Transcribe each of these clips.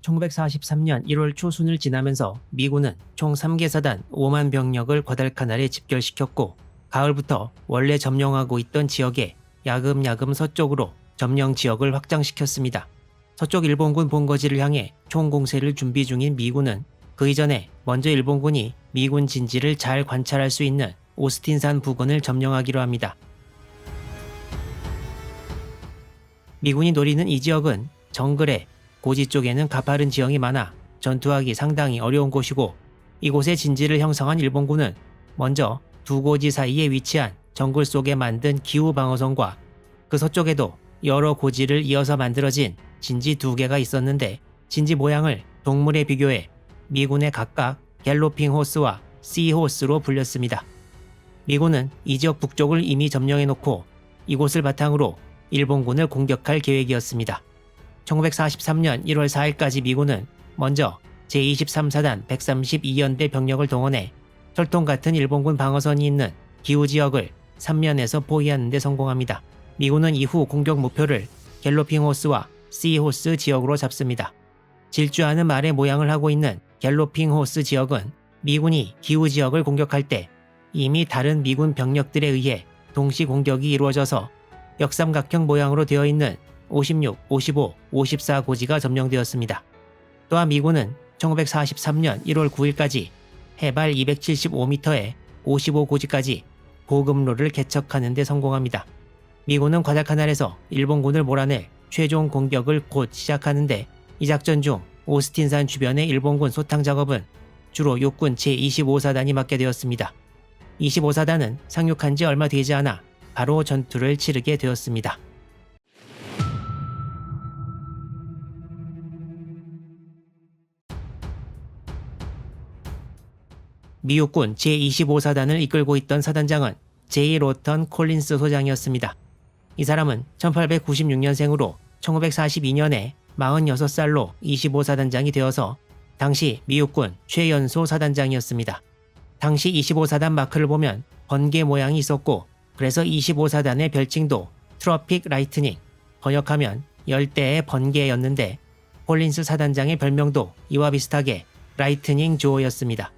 1943년 1월 초순을 지나면서 미군은 총 3개 사단 5만 병력을 과달카날에 집결시켰고 가을부터 원래 점령하고 있던 지역에 야금야금 서쪽으로 점령 지역을 확장시켰습니다. 서쪽 일본군 본거지를 향해 총공세를 준비 중인 미군은 그 이전에 먼저 일본군이 미군 진지를 잘 관찰할 수 있는 오스틴산 부근을 점령하기로 합니다. 미군이 노리는 이 지역은 정글에 고지 쪽에는 가파른 지형이 많아 전투하기 상당히 어려운 곳이고 이곳에 진지를 형성한 일본군은 먼저 두 고지 사이에 위치한 정글 속에 만든 기후 방어선과 그 서쪽에도 여러 고지를 이어서 만들어진 진지 두 개가 있었는데 진지 모양을 동물에 비교해 미군의 각각 갤로핑 호스와 씨 호스로 불렸습니다. 미군은 이 지역 북쪽을 이미 점령해놓고 이곳을 바탕으로 일본군을 공격할 계획이었습니다. 1943년 1월 4일까지 미군은 먼저 제23사단 132연대 병력을 동원해 철통 같은 일본군 방어선이 있는 기후 지역을 3면에서 포위하는 데 성공합니다. 미군은 이후 공격 목표를 갤로핑 호스와 씨 호스 지역으로 잡습니다. 질주하는 말의 모양을 하고 있는 갤로핑 호스 지역은 미군이 기후 지역을 공격할 때 이미 다른 미군 병력들에 의해 동시 공격이 이루어져서 역삼각형 모양으로 되어 있는 56, 55, 54 고지가 점령되었습니다. 또한 미군은 1943년 1월 9일까지 해발 275m에 55 고지까지 보급로를 개척하는 데 성공합니다. 미군은 과달카날에서 일본군을 몰아낼 최종 공격을 곧 시작하는데 이 작전 중 오스틴산 주변의 일본군 소탕 작업은 주로 육군 제25사단이 맡게 되었습니다. 25사단은 상륙한 지 얼마 되지 않아 바로 전투를 치르게 되었습니다. 미육군 제25사단을 이끌고 있던 사단장은 제이 로턴 콜린스 소장이었습니다. 이 사람은 1896년생으로 1942년에 46살로 25사단장이 되어서 당시 미육군 최연소 사단장이었습니다. 당시 25사단 마크를 보면 번개 모양이 있었고 그래서 25사단의 별칭도 트로픽 라이트닝, 번역하면 열대의 번개였는데 콜린스 사단장의 별명도 이와 비슷하게 라이트닝 조어였습니다.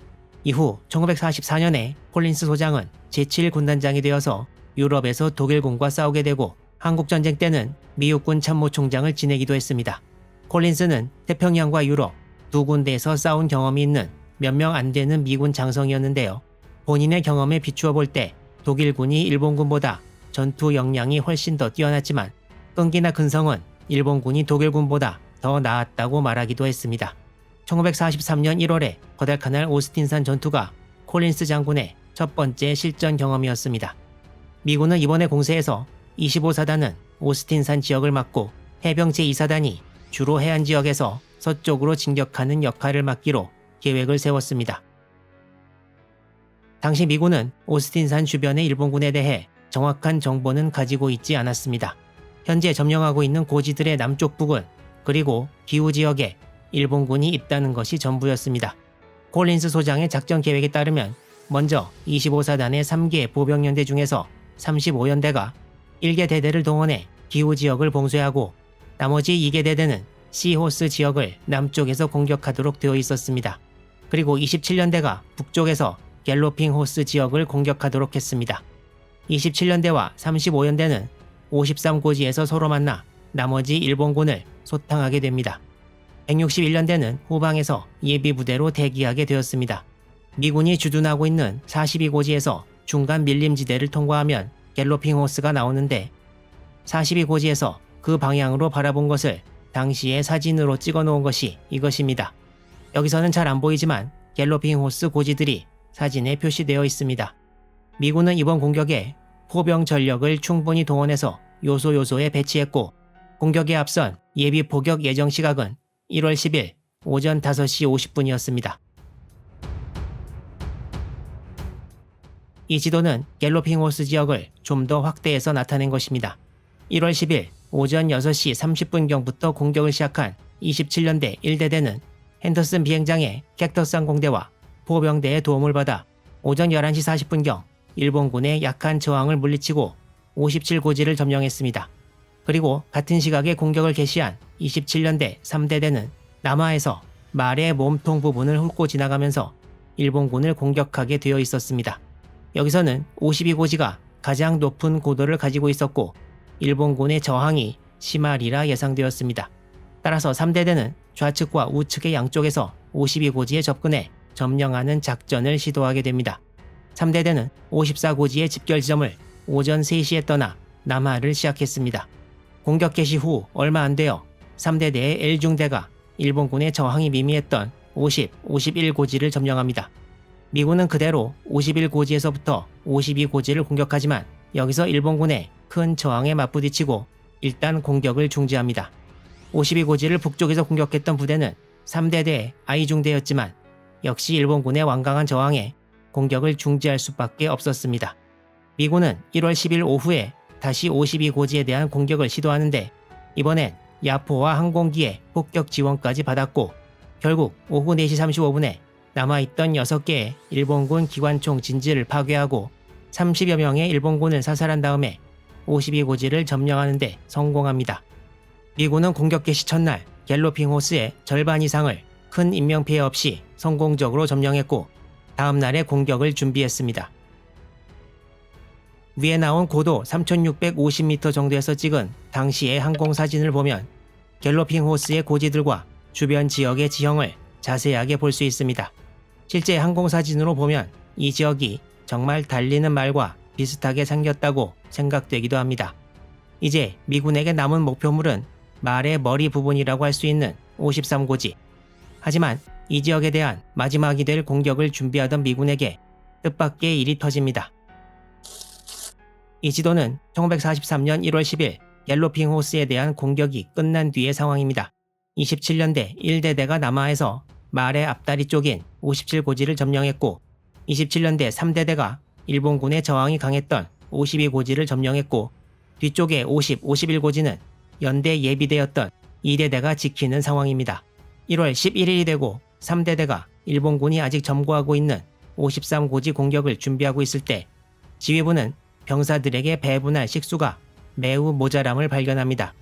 이후 1944년에 콜린스 소장은 제7군단장이 되어서 유럽에서 독일군과 싸우게 되고 한국전쟁 때는 미육군 참모총장을 지내기도 했습니다. 콜린스는 태평양과 유럽 두 군데에서 싸운 경험이 있는 몇 명 안 되는 미군 장성이었는데요. 본인의 경험에 비추어 볼 때 독일군이 일본군보다 전투 역량이 훨씬 더 뛰어났지만 끈기나 근성은 일본군이 독일군보다 더 나았다고 말하기도 했습니다. 1943년 1월에 과달카날 오스틴산 전투가 콜린스 장군의 첫 번째 실전 경험이었습니다. 미군은 이번에 공세에서 25사단은 오스틴산 지역을 맡고 해병 제2사단이 주로 해안 지역에서 서쪽으로 진격하는 역할을 맡기로 계획을 세웠습니다. 당시 미군은 오스틴산 주변의 일본군에 대해 정확한 정보는 가지고 있지 않았습니다. 현재 점령하고 있는 고지들의 남쪽 부근 그리고 기후 지역에 일본군이 있다는 것이 전부였습니다. 콜린스 소장의 작전 계획에 따르면 먼저 25사단의 3개 보병연대 중에서 35연대가 1개 대대를 동원해 기후 지역을 봉쇄하고 나머지 2개 대대는 씨호스 지역을 남쪽에서 공격하도록 되어 있었습니다. 그리고 27년대가 북쪽에서 갤로핑 호스 지역을 공격하도록 했습니다. 27년대와 35연대는 53고지에서 서로 만나 나머지 일본군을 소탕하게 됩니다. 161년대는 후방에서 예비부대로 대기하게 되었습니다. 미군이 주둔하고 있는 42고지에서 중간 밀림지대를 통과하면 갤로핑 호스가 나오는데 42고지에서 그 방향으로 바라본 것을 당시의 사진으로 찍어 놓은 것이 이것입니다. 여기서는 잘 안 보이지만 갤로핑 호스 고지들이 사진에 표시되어 있습니다. 미군은 이번 공격에 포병 전력을 충분히 동원해서 요소요소에 배치했고 공격에 앞선 예비 포격 예정 시각은 1월 10일 오전 5시 50분이었습니다. 이 지도는 갤로핑 호스 지역을 좀 더 확대해서 나타낸 것입니다. 1월 10일 오전 6시 30분경부터 공격을 시작한 27년대 1대대는 핸더슨 비행장의 캡터스 항공대와 포병대의 도움을 받아 오전 11시 40분경 일본군의 약한 저항을 물리치고 57고지를 점령했습니다. 그리고 같은 시각에 공격을 개시한 27년대 3대대는 남하에서 말의 몸통 부분을 훑고 지나가면서 일본군을 공격하게 되어 있었습니다. 여기서는 52고지가 가장 높은 고도를 가지고 있었고 일본군의 저항이 심하리라 예상되었습니다. 따라서 3대대는 좌측과 우측의 양쪽에서 52고지에 접근해 점령하는 작전을 시도하게 됩니다. 3대대는 54고지의 집결 지점을 오전 3시에 떠나 남하를 시작했습니다. 공격 개시 후 얼마 안 되어 3대대의 L중대가 일본군의 저항이 미미했던 50, 51고지를 점령합니다. 미군은 그대로 51고지에서부터 52고지를 공격하지만 여기서 일본군의 큰 저항에 맞부딪히고 일단 공격을 중지합니다. 52고지를 북쪽에서 공격했던 부대는 3대대의 I중대였지만 역시 일본군의 완강한 저항에 공격을 중지할 수밖에 없었습니다. 미군은 1월 10일 오후에 다시 52고지에 대한 공격을 시도하는데 이번엔 야포와 항공기의 폭격 지원까지 받았고 결국 오후 4시 35분에 남아있던 6개의 일본군 기관총 진지를 파괴하고 30여 명의 일본군을 사살한 다음에 52고지를 점령하는 데 성공합니다. 미군은 공격 개시 첫날 갤로핑 호스의 절반 이상을 큰 인명피해 없이 성공적으로 점령했고 다음 날에 공격을 준비했습니다. 위에 나온 고도 3650m 정도에서 찍은 당시의 항공사진을 보면 갤로핑 호스의 고지들과 주변 지역의 지형을 자세하게 볼 수 있습니다. 실제 항공사진으로 보면 이 지역이 정말 달리는 말과 비슷하게 생겼다고 생각되기도 합니다. 이제 미군에게 남은 목표물은 말의 머리 부분이라고 할 수 있는 53고지. 하지만 이 지역에 대한 마지막이 될 공격을 준비하던 미군에게 뜻밖의 일이 터집니다. 이 지도는 1943년 1월 10일 갤로핑 호스에 대한 공격이 끝난 뒤의 상황입니다. 27년대 1대대가 남하에서 말의 앞다리 쪽인 57고지를 점령했고 27년대 3대대가 일본군의 저항이 강했던 52고지를 점령했고 뒤쪽의 50, 51고지는 연대 예비대였던 2대대가 지키는 상황입니다. 1월 11일이 되고 3대대가 일본군이 아직 점거하고 있는 53고지 공격을 준비하고 있을 때 지휘부는 병사들에게 배분할 식수가 매우 모자람을 발견합니다.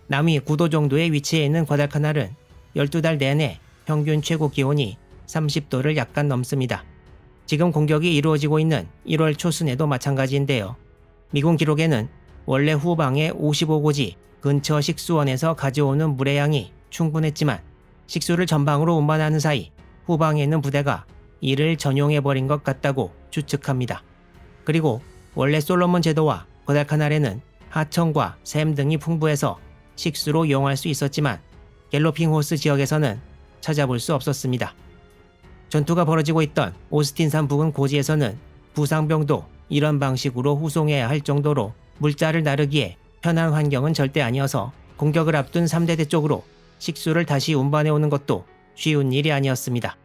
남위 9도 정도의 위치에 있는 과달카날은 12달 내내 평균 최고 기온이 30도를 약간 넘습니다. 지금 공격이 이루어지고 있는 1월 초순에도 마찬가지인데요. 미군 기록에는 원래 후방의 55고지 근처 식수원에서 가져오는 물의 양이 충분했지만 식수를 전방으로 운반하는 사이 후방에 있는 부대가 이를 전용해버린 것 같다고 추측합니다. 그리고 원래 솔로몬 제도와 과달카날에는 하천과 샘 등이 풍부해서 식수로 이용할 수 있었지만 갤로핑 호스 지역에서는 찾아볼 수 없었습니다. 전투가 벌어지고 있던 오스틴산 부근 고지에서는 부상병도 이런 방식으로 후송해야 할 정도로 물자를 나르기에 편한 환경은 절대 아니어서 공격을 앞둔 3대대 쪽으로 식수를 다시 운반해 오는 것도 쉬운 일이 아니었습니다.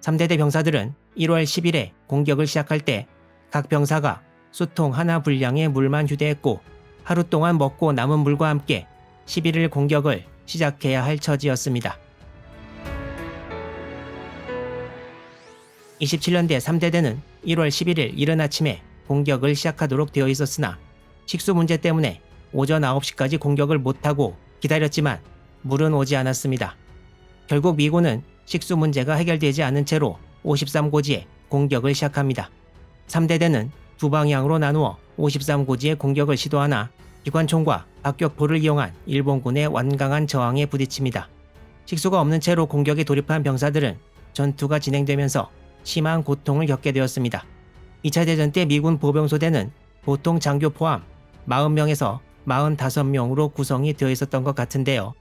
3대대 병사들은 1월 10일에 공격을 시작할 때 각 병사가 수통 하나 분량의 물만 휴대했고 하루 동안 먹고 남은 물과 함께 11일 공격을 시작해야 할 처지였습니다. 27년대 3대대는 1월 11일 이른 아침에 공격을 시작하도록 되어 있었으나 식수 문제 때문에 오전 9시까지 공격을 못하고 기다렸지만 물은 오지 않았습니다. 결국 미군은 식수 문제가 해결되지 않은 채로 53고지에 공격을 시작합니다. 3대대는 두 방향으로 나누어 53고지에 공격을 시도하나 기관총과 박격포를 이용한 일본군의 완강한 저항에 부딪힙니다. 식수가 없는 채로 공격에 돌입한 병사들은 전투가 진행되면서 심한 고통을 겪게 되었습니다. 2차 대전 때 미군 보병소대는 보통 장교 포함 40명에서 45명으로 구성이 되어 있었던 것 같은데요.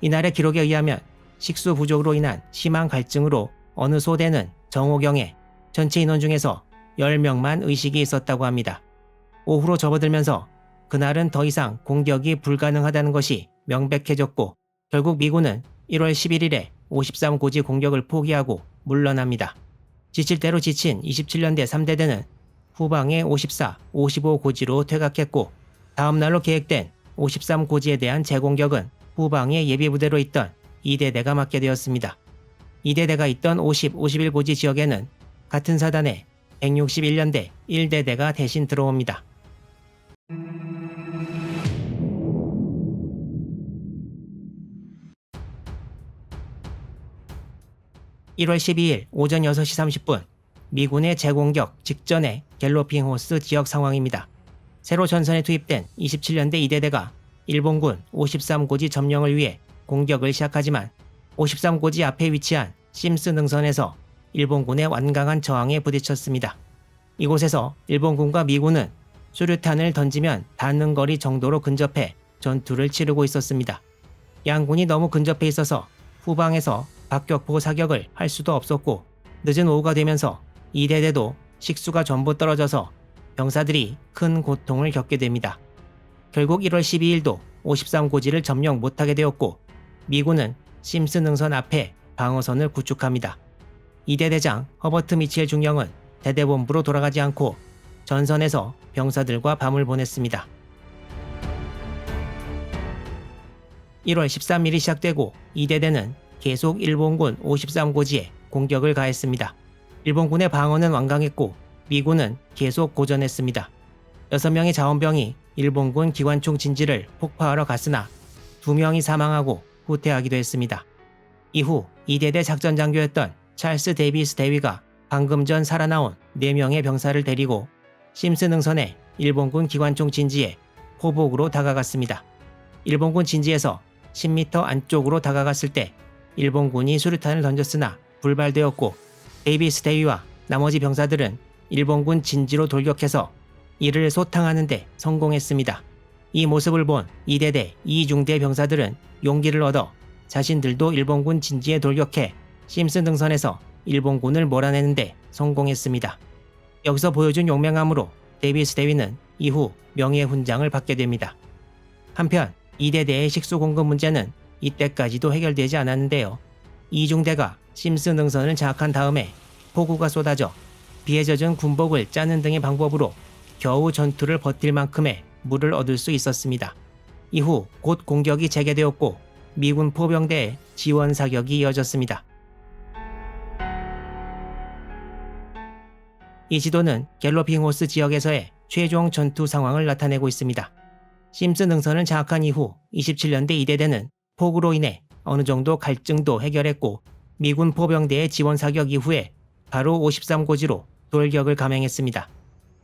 이날의 기록에 의하면 식수 부족으로 인한 심한 갈증으로 어느 소대는 정오경에 전체 인원 중에서 10명만 의식이 있었다고 합니다. 오후로 접어들면서 그날은 더 이상 공격이 불가능하다는 것이 명백해졌고 결국 미군은 1월 11일에 53고지 공격을 포기하고 물러납니다. 지칠 대로 지친 27년대 3대대는 후방의 54, 55고지로 퇴각했고 다음 날로 계획된 53고지에 대한 재공격은 후방의 예비부대로 있던 2대대가 맡게 되었습니다. 2대대가 있던 50, 51고지 지역에는 같은 사단의 161년대 1대대가 대신 들어옵니다. 1월 12일 오전 6시 30분 미군의 재공격 직전의 갤로핑 호스 지역 상황입니다. 새로 전선에 투입된 27년대 2대대가 일본군 53고지 점령을 위해 공격을 시작하지만 53고지 앞에 위치한 심스 능선에서 일본군의 완강한 저항에 부딪혔습니다. 이곳에서 일본군과 미군은 수류탄을 던지면 닿는 거리 정도로 근접해 전투를 치르고 있었습니다. 양군이 너무 근접해 있어서 후방에서 박격포 사격을 할 수도 없었고 늦은 오후가 되면서 2대대도 식수가 전부 떨어져서 병사들이 큰 고통을 겪게 됩니다. 결국 1월 12일도 53고지를 점령 못하게 되었고 미군은 심스 능선 앞에 방어선을 구축합니다. 2대 대장 허버트 미첼 중령은 대대본부로 돌아가지 않고 전선에서 병사들과 밤을 보냈습니다. 1월 13일이 시작되고 2대대는 계속 일본군 53고지에 공격을 가했습니다. 일본군의 방어는 완강했고 미군은 계속 고전했습니다. 6명의 자원병이 일본군 기관총 진지를 폭파하러 갔으나 2명이 사망하고 후퇴하기도 했습니다. 이후 2대대 작전장교였던 찰스 데이비스 대위가 방금 전 살아나온 4명의 병사를 데리고 심스 능선의 일본군 기관총 진지에 포복으로 다가갔습니다. 일본군 진지에서 10m 안쪽으로 다가갔을 때 일본군이 수류탄을 던졌으나 불발되었고 데이비스 대위와 나머지 병사들은 일본군 진지로 돌격해서 이를 소탕하는 데 성공했습니다. 이 모습을 본 2대대 2중대 병사들은 용기를 얻어 자신들도 일본군 진지에 돌격해 심스 능선에서 일본군을 몰아내는데 성공했습니다. 여기서 보여준 용맹함으로 데이비스 대위는 이후 명예훈장을 받게 됩니다. 한편 2대대의 식수 공급 문제는 이때까지도 해결되지 않았는데요. 2중대가 심스 능선을 장악한 다음에 폭우가 쏟아져 비에 젖은 군복을 짜는 등의 방법으로 겨우 전투를 버틸 만큼의 물을 얻을 수 있었습니다. 이후 곧 공격이 재개되었고 미군 포병대의 지원 사격이 이어졌습니다. 이 지도는 갤로핑 호스 지역에서의 최종 전투 상황을 나타내고 있습니다. 심스 능선을 장악한 이후 27년대 2대대는 폭우로 인해 어느 정도 갈증도 해결했고 미군 포병대의 지원 사격 이후에 바로 53고지로 돌격을 감행했습니다.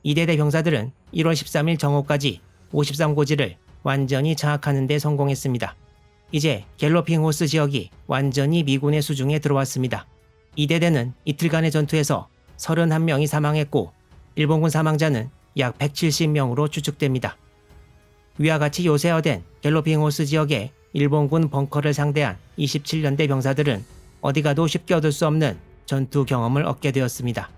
2대대 병사들은 1월 13일 정오까지 53고지를 완전히 장악하는 데 성공했습니다. 이제 갤로핑 호스 지역이 완전히 미군의 수중에 들어왔습니다. 2대대는 이틀간의 전투에서 31명이 사망했고 일본군 사망자는 약 170명으로 추측됩니다. 위와 같이 요새화된 갤로핑 호스 지역의 일본군 벙커를 상대한 27년대 병사들은 어디 가도 쉽게 얻을 수 없는 전투 경험을 얻게 되었습니다.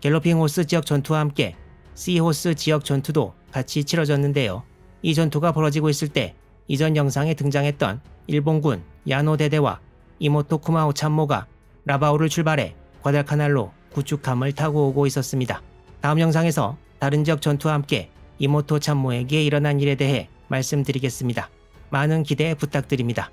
갤로핑 호스 지역 전투와 함께 시호스 지역 전투도 같이 치러졌는데요. 이 전투가 벌어지고 있을 때 이전 영상에 등장했던 일본군 야노 대대와 이모토 쿠마오 참모가 라바오를 출발해 과달카날로 구축함을 타고 오고 있었습니다. 다음 영상에서 다른 지역 전투와 함께 이모토 참모에게 일어난 일에 대해 말씀드리겠습니다. 많은 기대 부탁드립니다.